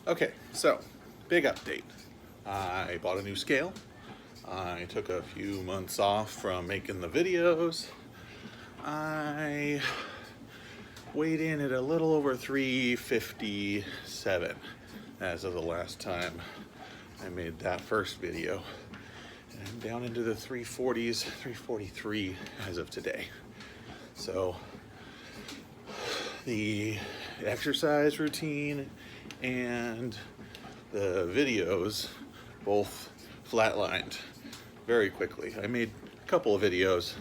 Okay, so big update. I bought a new scale. I took a few months off from making the videos. I weighed in at a little over 357 as of the last time I made that first video. And I'm down into the 340s, 343 as of today. So the exercise routine and the videos both flatlined very quickly. I made a couple of videos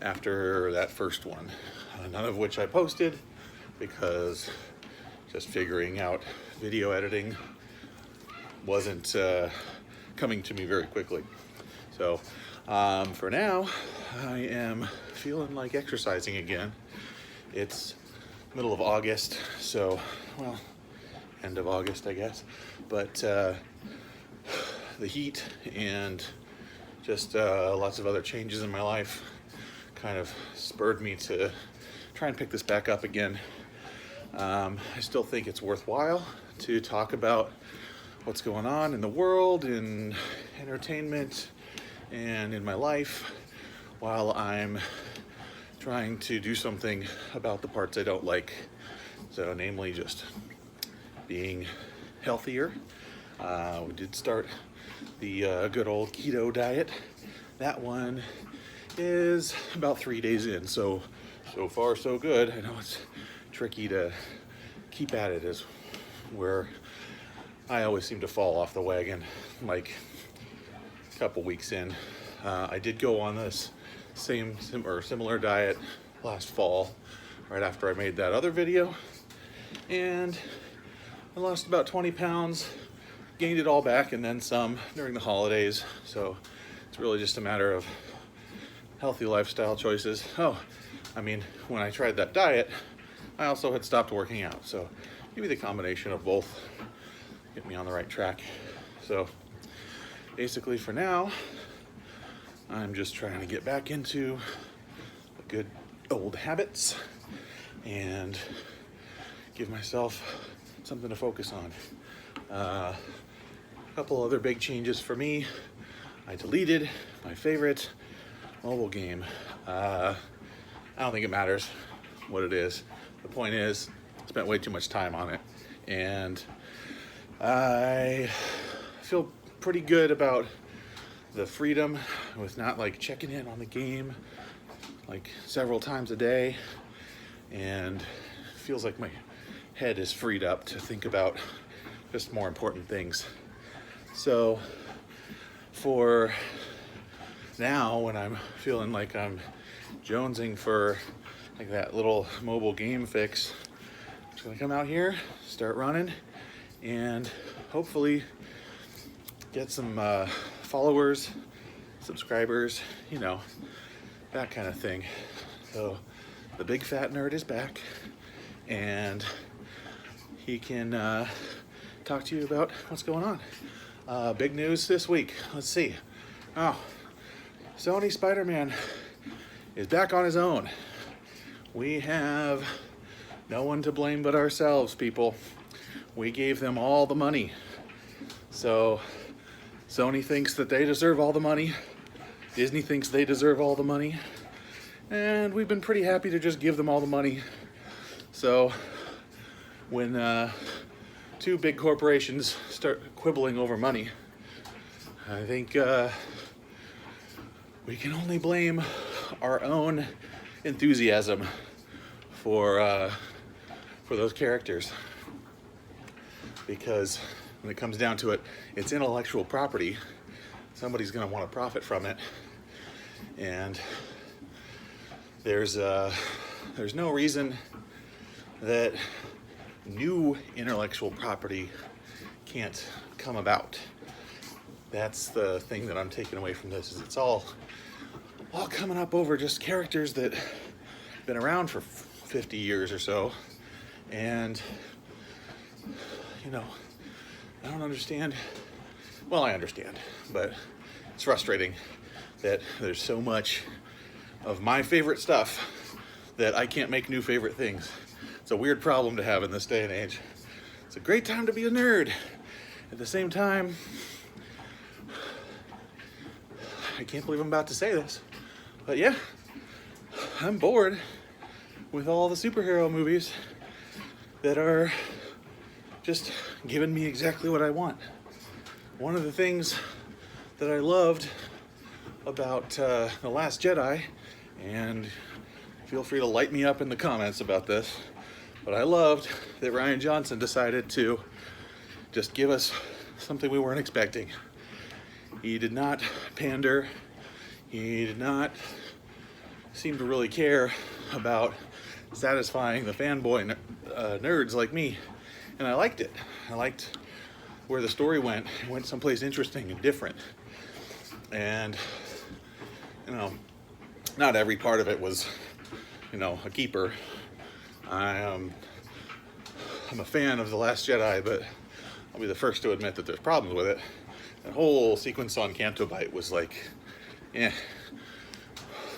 after that first one, none of which I posted because just figuring out video editing wasn't coming to me very quickly. So for now, I am feeling like exercising again. It's middle of August, so, well, end of August, I guess. But the heat and just lots of other changes in my life kind of spurred me to try and pick this back up again. I still think it's worthwhile to talk about what's going on in the world, in entertainment, and in my life while I'm trying to do something about the parts I don't like. So namely just being healthier. We did start the good old keto diet. That one is about 3 days in, so far so good. I know it's tricky to keep at it, is where I always seem to fall off the wagon like a couple weeks in. I did go on this similar diet last fall, right after I made that other video, and I lost about 20 pounds, gained it all back and then some during the holidays. So it's really just a matter of healthy lifestyle choices. Oh, I mean, when I tried that diet, I also had stopped working out. So maybe the combination of both get me on the right track. So basically for now, I'm just trying to get back into the good old habits and give myself something to focus on. A couple other big changes for me. I deleted my favorite mobile game. I don't think it matters what it is. The point is, I spent way too much time on it, and I feel pretty good about the freedom with not like checking in on the game like several times a day, and feels like my head is freed up to think about just more important things. So for now, when I'm feeling like I'm jonesing for like that little mobile game fix, I'm just gonna come out here, start running, and hopefully get some followers, subscribers, you know, that kind of thing. So the big fat nerd is back, and he can talk to you about what's going on. Big news this week. Let's see. Oh, Sony Spider-Man is back on his own. We have no one to blame but ourselves, people. We gave them all the money. So Sony thinks that they deserve all the money. Disney thinks they deserve all the money. And we've been pretty happy to just give them all the money. So when two big corporations start quibbling over money, I think we can only blame our own enthusiasm for those characters. Because when it comes down to it, it's intellectual property. Somebody's gonna want to profit from it. And there's no reason that new intellectual property can't come about. That's the thing that I'm taking away from this, is it's all coming up over just characters that have been around for 50 years or so. And, you know, I don't understand. Well, I understand, but it's frustrating that there's so much of my favorite stuff that I can't make new favorite things. It's a weird problem to have in this day and age. It's a great time to be a nerd. At the same time, I can't believe I'm about to say this, but yeah, I'm bored with all the superhero movies that are just giving me exactly what I want. One of the things that I loved about The Last Jedi, and feel free to light me up in the comments about this, but I loved that Rian Johnson decided to just give us something we weren't expecting. He did not pander. He did not seem to really care about satisfying the fanboy nerds like me. And I liked it. I liked where the story went. It went someplace interesting and different. And, you know, not every part of it was, you know, a keeper. I'm a fan of The Last Jedi, but I'll be the first to admit that there's problems with it. The whole sequence on Canto Bight was like,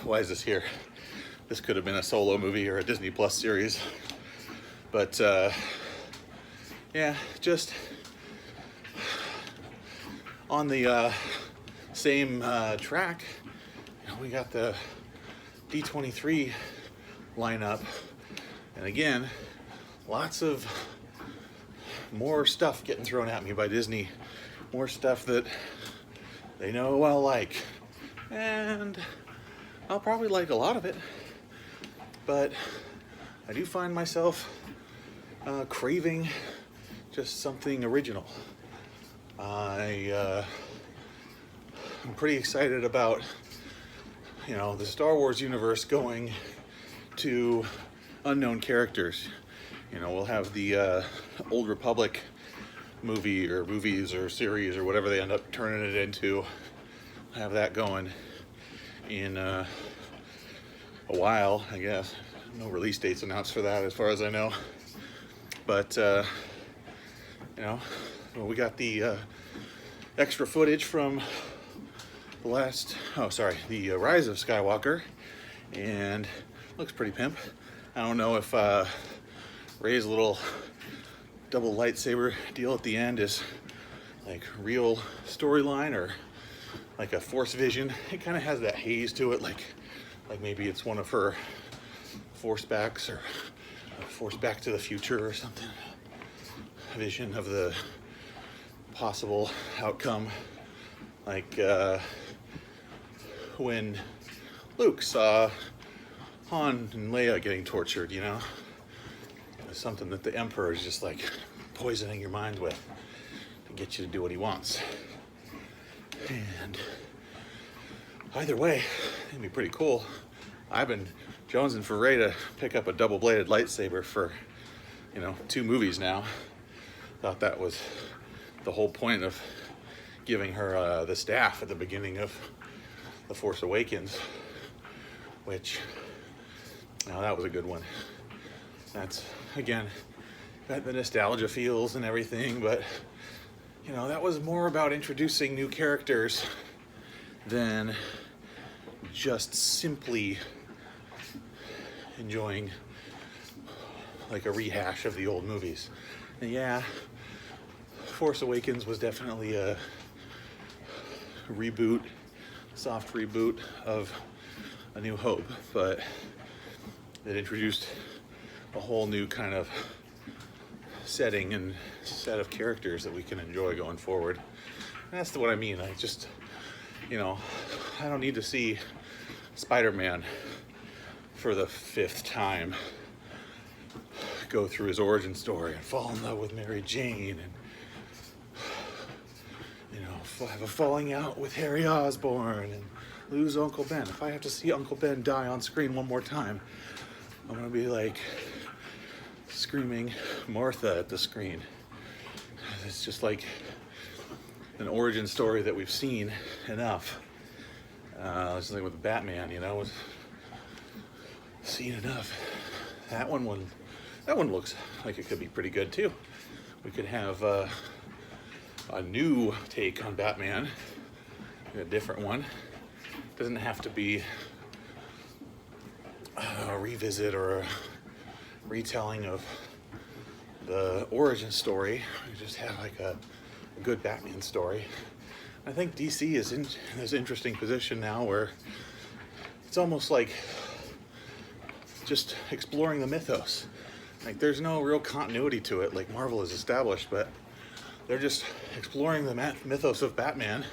why is this here? This could have been a solo movie or a Disney Plus series. But, yeah, just on the same track, you know, we got the D23 lineup. And again, lots of more stuff getting thrown at me by Disney. More stuff that they know I'll like. And I'll probably like a lot of it. But I do find myself craving just something original. I'm pretty excited about, you know, the Star Wars universe going to unknown characters. You know, we'll have the Old Republic movie or movies or series or whatever they end up turning it into. Have that going in a while, I guess. No release dates announced for that as far as I know. But, you know, well, we got the extra footage from the Rise of Skywalker, and looks pretty pimp. I don't know if Rey's little double lightsaber deal at the end is like real storyline or like a Force vision. It kind of has that haze to it, like maybe it's one of her Force backs or Force Back to the Future or something. Vision of the possible outcome, like when Luke saw Han and Leia getting tortured, you know? It's something that the Emperor is just like poisoning your mind with to get you to do what he wants. And either way, it'd be pretty cool. I've been jonesing for Rey to pick up a double-bladed lightsaber for, you know, 2 movies now. Thought that was the whole point of giving her the staff at the beginning of The Force Awakens, which, you know, that was a good one. That's, again, got the nostalgia feels and everything, but, you know, that was more about introducing new characters than just simply enjoying like a rehash of the old movies. And yeah, Force Awakens was definitely a reboot, soft reboot of A New Hope, but it introduced a whole new kind of setting and set of characters that we can enjoy going forward. And that's what I mean. I just, you know, I don't need to see Spider-Man for the 5th time go through his origin story and fall in love with Mary Jane and, you know, have a falling out with Harry Osborn and lose Uncle Ben. If I have to see Uncle Ben die on screen one more time, I'm gonna be like screaming Martha at the screen. It's just like an origin story that we've seen enough. It's like with Batman, you know, seen enough. That one looks like it could be pretty good too. We could have a new take on Batman, a different one. Doesn't have to be a revisit or a retelling of the origin story. We just have like a good Batman story. I think DC is in this interesting position now where it's almost like just exploring the mythos. Like there's no real continuity to it like Marvel has established, but they're just exploring the mythos of Batman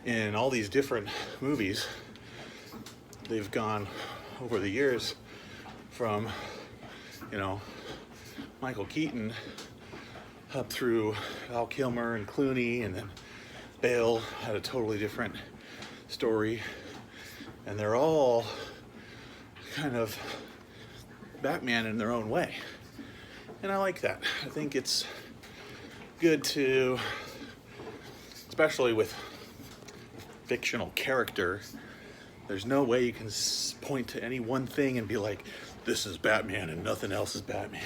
in all these different movies. They've gone over the years from, you know, Michael Keaton up through Val Kilmer and Clooney, and then Bale had a totally different story, and they're all kind of Batman in their own way, and I like that. I think it's good to, especially with fictional character, there's no way you can point to any one thing and be like, this is Batman and nothing else is Batman.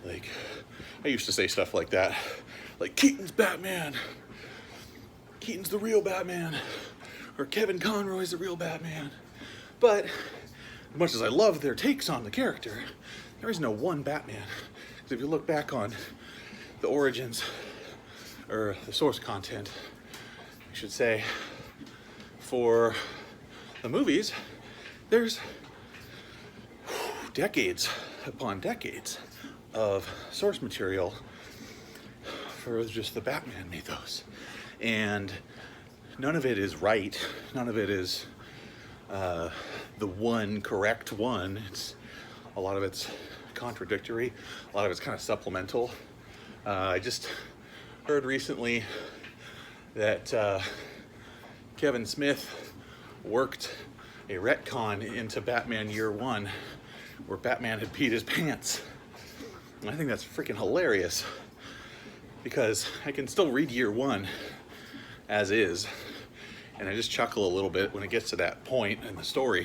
Like, I used to say stuff like that, like Keaton's Batman, Keaton's the real Batman, or Kevin Conroy's the real Batman. But as much as I love their takes on the character, there is no one Batman. Because if you look back on the origins, or the source content, I should say, for the movies, there's decades upon decades of source material for just the Batman mythos. And none of it is right. None of it is the one correct one. A lot of it's contradictory. A lot of it's kind of supplemental. I just heard recently that Kevin Smith worked a retcon into Batman Year One where Batman had peed his pants. And I think that's freaking hilarious because I can still read Year One as is, and I just chuckle a little bit when it gets to that point in the story.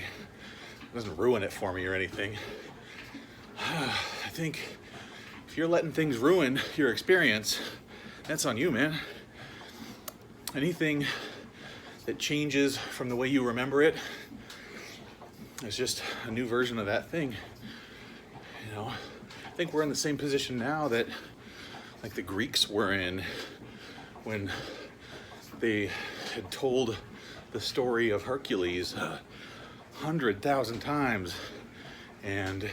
It doesn't ruin it for me or anything. I think if you're letting things ruin your experience, that's on you, man. Anything that changes from the way you remember it is just a new version of that thing. You know, I think we're in the same position now that like the Greeks were in when they had told the story of Hercules 100,000 times, and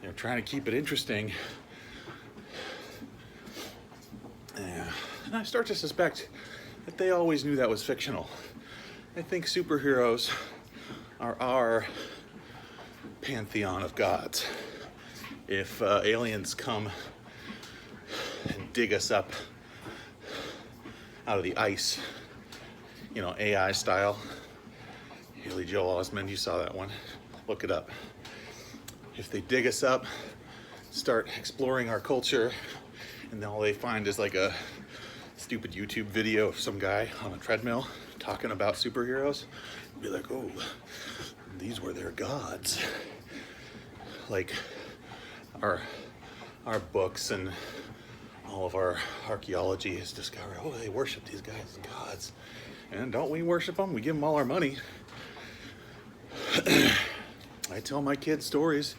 they're trying to keep it interesting. And I start to suspect that they always knew that was fictional. I think superheroes are our pantheon of gods. If aliens come and dig us up out of the ice, you know, AI style, Haley Joel Osment, you saw that one, look it up. If they dig us up, start exploring our culture, and all they find is like a stupid YouTube video of some guy on a treadmill talking about superheroes, be like, oh, these were their gods. Like our books and all of our archaeology has discovered, oh, they worship these guys as gods. And don't we worship them? We give them all our money. I tell my kid stories.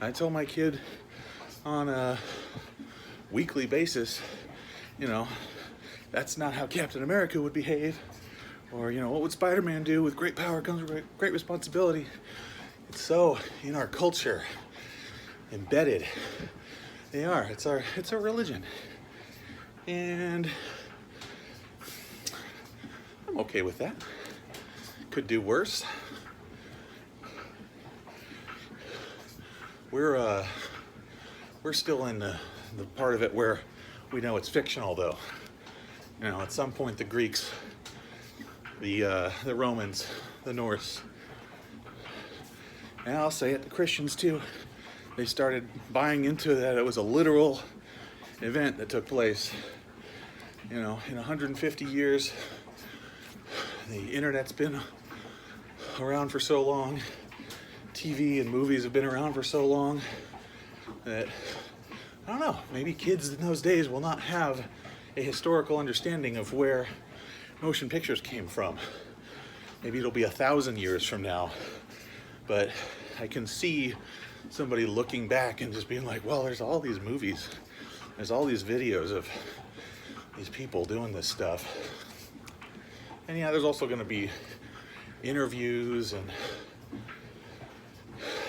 I tell my kid on a weekly basis, you know, that's not how Captain America would behave. Or, you know, what would Spider-Man do? With great power comes great responsibility. It's so in our culture, embedded. They are. It's our religion. And I'm okay with that. Could do worse. We're still in the part of it where we know it's fictional, though. You know, at some point the Greeks, the Romans, the Norse, and I'll say it, the Christians too, they started buying into that it was a literal event that took place. You know, in 150 years, the internet's been around for so long, TV and movies have been around for so long that, I don't know, maybe kids in those days will not have a historical understanding of where motion pictures came from. Maybe it'll be 1,000 years from now, but I can see somebody looking back and just being like, well, there's all these movies, there's all these videos of these people doing this stuff. And yeah, there's also going to be interviews and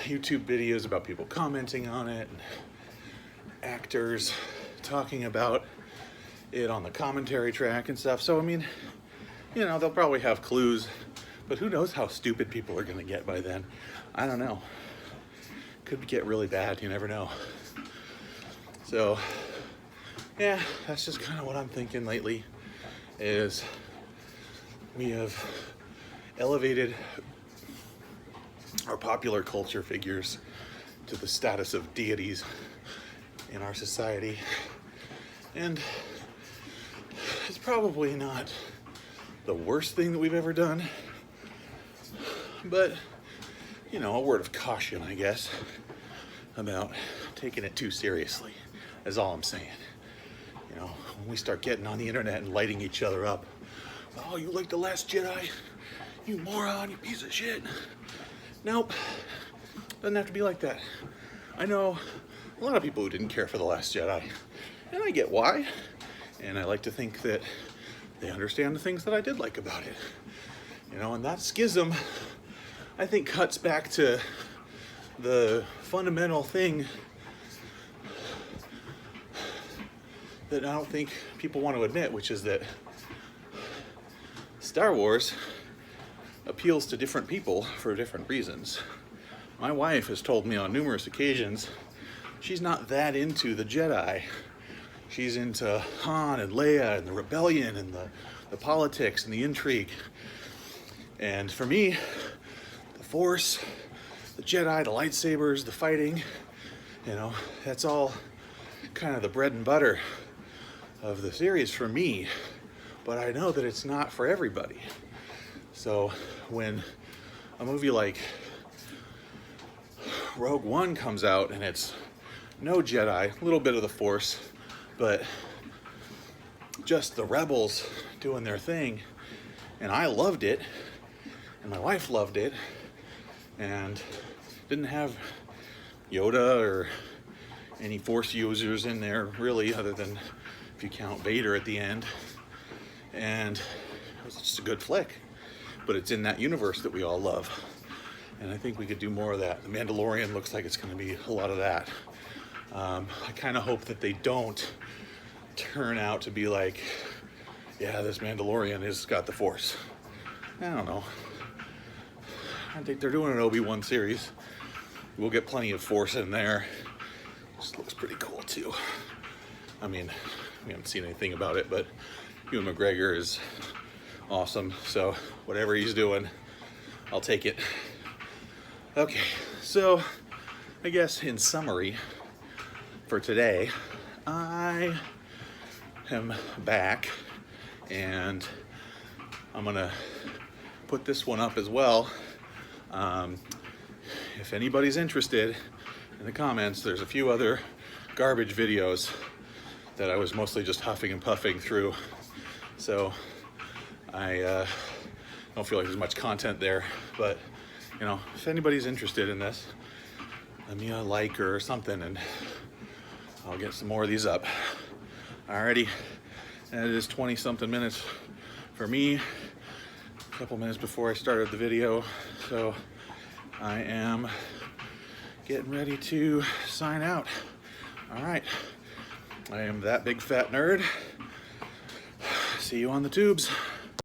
YouTube videos about people commenting on it, and actors talking about it on the commentary track and stuff. So I mean, you know, they'll probably have clues, but who knows how stupid people are going to get by then. I don't know. Could get really bad, you never know. So yeah, that's just kind of what I'm thinking lately, is we have elevated our popular culture figures to the status of deities in our society. And it's probably not the worst thing that we've ever done, but, you know, a word of caution, I guess, about taking it too seriously, is all I'm saying. You know, when we start getting on the internet and lighting each other up, oh, you like The Last Jedi? You moron, you piece of shit. Nope, doesn't have to be like that. I know a lot of people who didn't care for The Last Jedi, and I get why. And I like to think that they understand the things that I did like about it. You know, and that schism, I think, cuts back to the fundamental thing that I don't think people want to admit, which is that Star Wars appeals to different people for different reasons. My wife has told me on numerous occasions she's not that into the Jedi. She's into Han and Leia and the rebellion and the politics and the intrigue. And for me, the Force, the Jedi, the lightsabers, the fighting, you know, that's all kind of the bread and butter of the series for me. But I know that it's not for everybody. So when a movie like Rogue One comes out and it's no Jedi, a little bit of the Force, but just the rebels doing their thing, and I loved it, and my wife loved it, and didn't have Yoda or any Force users in there really, other than if you count Vader at the end, and it was just a good flick. But it's in that universe that we all love, and I think we could do more of that. The Mandalorian looks like it's going to be a lot of that. I kind of hope that they don't turn out to be like, yeah, this Mandalorian has got the Force. I don't know. I think they're doing an Obi-Wan series. We'll get plenty of Force in there. This looks pretty cool too. I mean, we haven't seen anything about it, but Ewan McGregor is awesome. So whatever he's doing, I'll take it. Okay, so I guess in summary for today, I am back, and I'm gonna put this one up as well. If anybody's interested, in the comments, there's a few other garbage videos that I was mostly just huffing and puffing through. So I don't feel like there's much content there, but you know, if anybody's interested in this, let me a like or something, and I'll get some more of these up. Alrighty, and it is 20-something minutes for me, a couple minutes before I started the video, so I am getting ready to sign out. Alright, I am that big fat nerd. See you on the tubes.